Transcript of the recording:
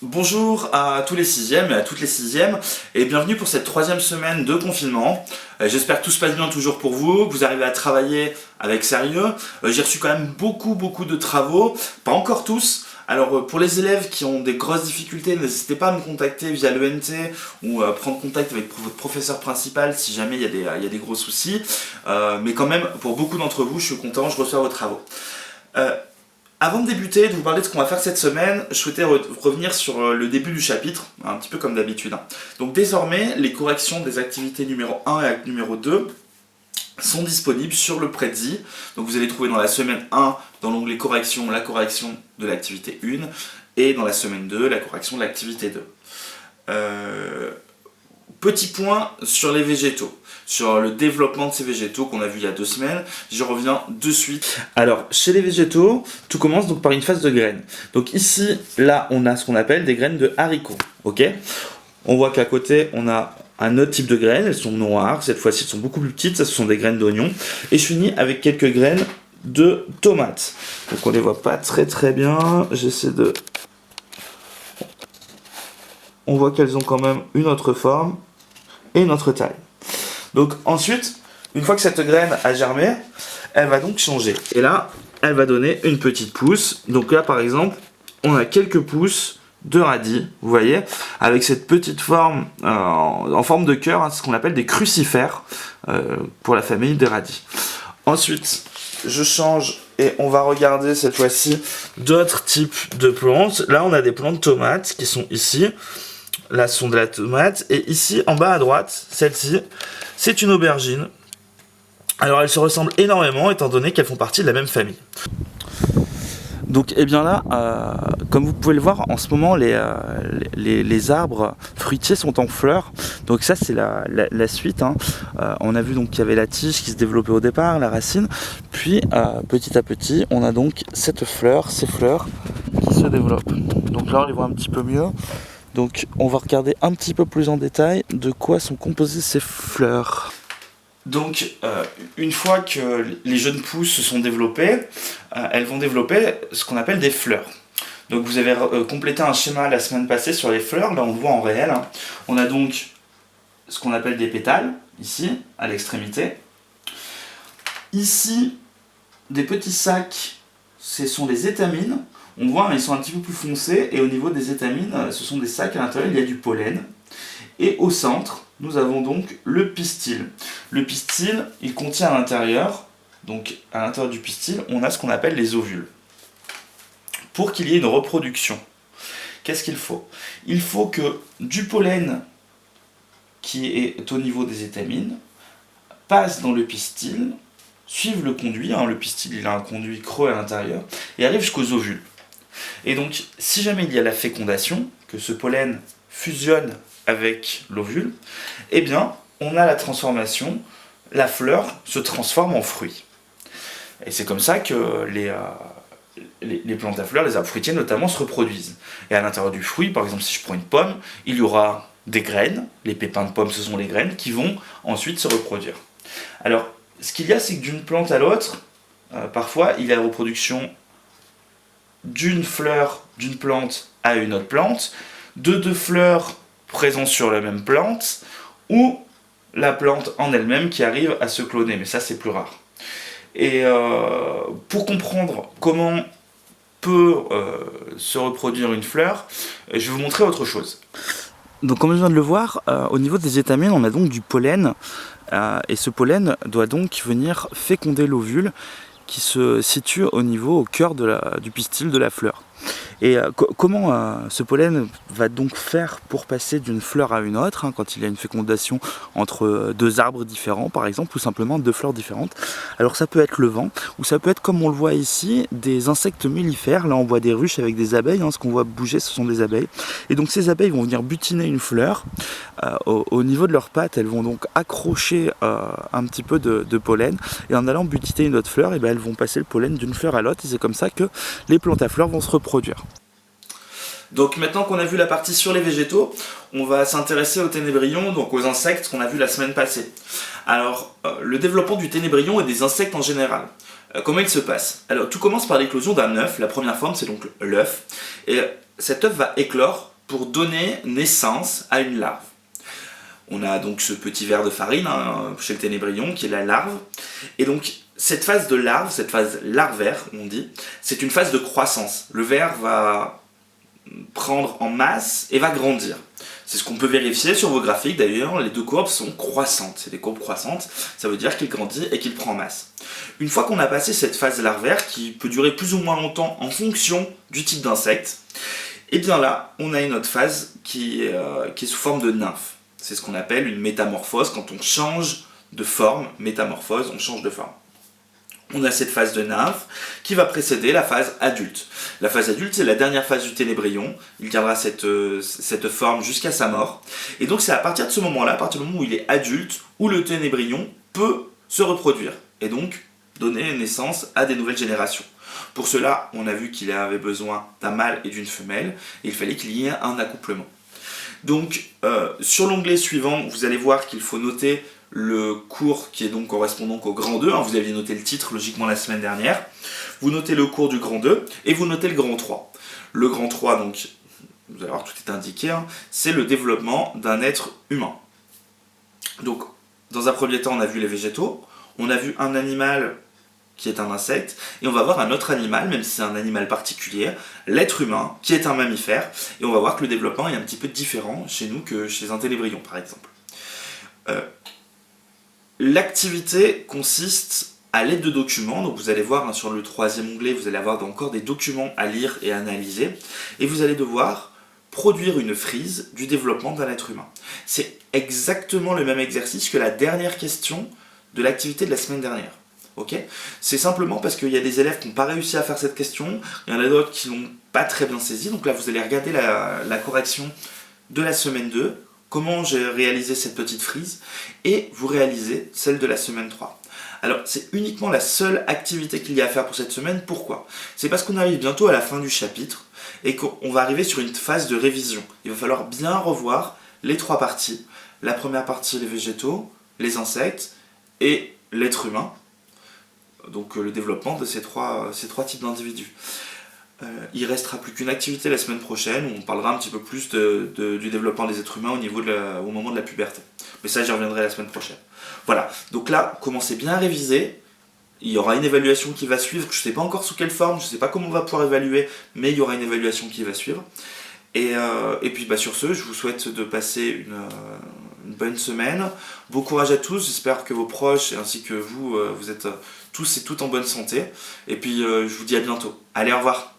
Bonjour à tous les sixièmes et à toutes les sixièmes et bienvenue pour cette troisième semaine de confinement. J'espère que tout se passe bien toujours pour vous, que vous arrivez à travailler avec sérieux. J'ai reçu quand même beaucoup de travaux, pas encore tous. Alors pour les élèves qui ont des grosses difficultés, n'hésitez pas à me contacter via l'ENT ou prendre contact avec votre professeur principal si jamais il y a des gros soucis. Mais quand même, pour beaucoup d'entre vous, je suis content, je reçois vos travaux. Avant de débuter, de vous parler de ce qu'on va faire cette semaine, je souhaitais revenir sur le début du chapitre, un petit peu comme d'habitude. Donc désormais, les corrections des activités numéro 1 et numéro 2 sont disponibles sur le Prezi. Donc vous allez trouver dans la semaine 1, dans l'onglet correction, la correction de l'activité 1, et dans la semaine 2, la correction de l'activité 2. Petit point sur les végétaux, sur le développement de ces végétaux qu'on a vu il y a 2 semaines, je reviens de suite. Alors, chez les végétaux, tout commence donc par une phase de graines. Donc ici, là, on a ce qu'on appelle des graines de haricots, ok ? On voit qu'à côté, on a un autre type de graines, elles sont noires, cette fois-ci, elles sont beaucoup plus petites, ça ce sont des graines d'oignons. Et je finis avec quelques graines de tomates. Donc on les voit pas très bien, j'essaie de... On voit qu'elles ont quand même une autre forme et une autre taille. Donc ensuite, une fois que cette graine a germé, elle va donc changer. Et là, elle va donner une petite pousse. Donc là, par exemple, on a quelques pousses de radis, vous voyez, avec cette petite forme en forme de cœur, ce qu'on appelle des crucifères pour la famille des radis. Ensuite, je change et on va regarder cette fois-ci d'autres types de plantes. Là, on a des plantes de tomates qui sont ici. Là, ce sont de la tomate. Et ici, en bas à droite, celle-ci, c'est une aubergine. Alors, elles se ressemblent énormément, étant donné qu'elles font partie de la même famille. Donc, eh bien là, comme vous pouvez le voir, en ce moment, les arbres fruitiers sont en fleurs. Donc ça, c'est la suite. On a vu donc qu'il y avait la tige qui se développait au départ, la racine. Puis, petit à petit, on a donc ces fleurs qui se développent. Donc là, on les voit un petit peu mieux. Donc on va regarder un petit peu plus en détail de quoi sont composées ces fleurs. Donc une fois que les jeunes pousses se sont développées, elles vont développer ce qu'on appelle des fleurs. Donc vous avez complété un schéma la semaine passée sur les fleurs, là on le voit en réel. On a donc ce qu'on appelle des pétales, ici, à l'extrémité. Ici, des petits sacs, ce sont des étamines. On voit, ils sont un petit peu plus foncés, et au niveau des étamines, ce sont des sacs à l'intérieur, il y a du pollen. Et au centre, nous avons donc le pistil. Le pistil, il contient à l'intérieur, donc à l'intérieur du pistil, on a ce qu'on appelle les ovules. Pour qu'il y ait une reproduction, qu'est-ce qu'il faut ? Il faut que du pollen qui est au niveau des étamines passe dans le pistil, suive le conduit, le pistil il a un conduit creux à l'intérieur, et arrive jusqu'aux ovules. Et donc, si jamais il y a la fécondation, que ce pollen fusionne avec l'ovule, eh bien, on a la transformation, la fleur se transforme en fruit. Et c'est comme ça que les plantes à fleurs, les arbres fruitiers notamment, se reproduisent. Et à l'intérieur du fruit, par exemple, si je prends une pomme, il y aura des graines, les pépins de pomme, ce sont les graines, qui vont ensuite se reproduire. Alors, ce qu'il y a, c'est que d'une plante à l'autre, parfois, il y a la reproduction d'une fleur d'une plante à une autre plante, de 2 fleurs présentes sur la même plante, ou la plante en elle-même qui arrive à se cloner, mais ça c'est plus rare. Et pour comprendre comment peut se reproduire une fleur, je vais vous montrer autre chose. Donc comme je viens de le voir, au niveau des étamines, on a donc du pollen, et ce pollen doit donc venir féconder l'ovule, qui se situe au cœur du pistil de la fleur. Et comment ce pollen va donc faire pour passer d'une fleur à une autre, quand il y a une fécondation entre 2 arbres différents par exemple, ou simplement 2 fleurs différentes. Alors ça peut être le vent, ou ça peut être, comme on le voit ici, des insectes mellifères. Là on voit des ruches avec des abeilles, ce qu'on voit bouger ce sont des abeilles. Et donc ces abeilles vont venir butiner une fleur, au niveau de leurs pattes elles vont donc accrocher un petit peu de pollen, et en allant butiner une autre fleur, et elles vont passer le pollen d'une fleur à l'autre, et c'est comme ça que les plantes à fleurs vont se reproduire. Donc maintenant qu'on a vu la partie sur les végétaux, on va s'intéresser aux ténébrions, donc aux insectes qu'on a vu la semaine passée. Alors, le développement du ténébrion et des insectes en général. Comment il se passe? Alors, tout commence par l'éclosion d'un œuf. La première forme, c'est donc l'œuf. Et cet œuf va éclore pour donner naissance à une larve. On a donc ce petit verre de farine chez le ténébrion qui est la larve. Et donc cette phase de larve, cette phase larvaire, on dit, c'est une phase de croissance. Le ver va prendre en masse et va grandir. C'est ce qu'on peut vérifier sur vos graphiques d'ailleurs, les deux courbes sont croissantes. C'est des courbes croissantes, ça veut dire qu'il grandit et qu'il prend en masse. Une fois qu'on a passé cette phase larvaire, qui peut durer plus ou moins longtemps en fonction du type d'insecte, et bien là, on a une autre phase qui est sous forme de nymphe. C'est ce qu'on appelle une métamorphose, quand on change de forme, métamorphose, on change de forme. On a cette phase de nymphe qui va précéder la phase adulte. La phase adulte, c'est la dernière phase du ténébrion. Il gardera cette forme jusqu'à sa mort. Et donc c'est à partir de ce moment-là, à partir du moment où il est adulte, où le ténébrion peut se reproduire. Et donc donner naissance à des nouvelles générations. Pour cela, on a vu qu'il avait besoin d'un mâle et d'une femelle. Et il fallait qu'il y ait un accouplement. Donc sur l'onglet suivant, vous allez voir qu'il faut noter le cours qui est donc correspondant au grand 2, vous aviez noté le titre logiquement la semaine dernière, vous notez le cours du grand 2 et vous notez le grand 3. Le grand 3, donc, vous allez voir tout est indiqué, c'est le développement d'un être humain. Donc, dans un premier temps, on a vu les végétaux, on a vu un animal qui est un insecte, et on va voir un autre animal, même si c'est un animal particulier, l'être humain, qui est un mammifère, et on va voir que le développement est un petit peu différent chez nous que chez un ténébrion, par exemple. L'activité consiste à l'aide de documents, donc vous allez voir sur le troisième onglet, vous allez avoir encore des documents à lire et à analyser, et vous allez devoir produire une frise du développement d'un être humain. C'est exactement le même exercice que la dernière question de l'activité de la semaine dernière. Okay, c'est simplement parce qu'il y a des élèves qui n'ont pas réussi à faire cette question, il y en a d'autres qui n'ont pas très bien saisi, donc là vous allez regarder la correction de la semaine 2, comment j'ai réalisé cette petite frise, et vous réalisez celle de la semaine 3. Alors c'est uniquement la seule activité qu'il y a à faire pour cette semaine, pourquoi? C'est parce qu'on arrive bientôt à la fin du chapitre, et qu'on va arriver sur une phase de révision. Il va falloir bien revoir les trois parties. La première partie, les végétaux, les insectes, et l'être humain. Donc le développement de ces trois types d'individus. Il restera plus qu'une activité la semaine prochaine où on parlera un petit peu plus du développement des êtres humains au moment de la puberté. Mais ça, j'y reviendrai la semaine prochaine. Voilà, donc là, commencez bien à réviser. Il y aura une évaluation qui va suivre. Je ne sais pas encore sous quelle forme, je ne sais pas comment on va pouvoir évaluer, mais il y aura une évaluation qui va suivre. Et puis sur ce, je vous souhaite de passer une bonne semaine. Bon courage à tous, j'espère que vos proches ainsi que vous, vous êtes tous et toutes en bonne santé. Et puis je vous dis à bientôt. Allez, au revoir.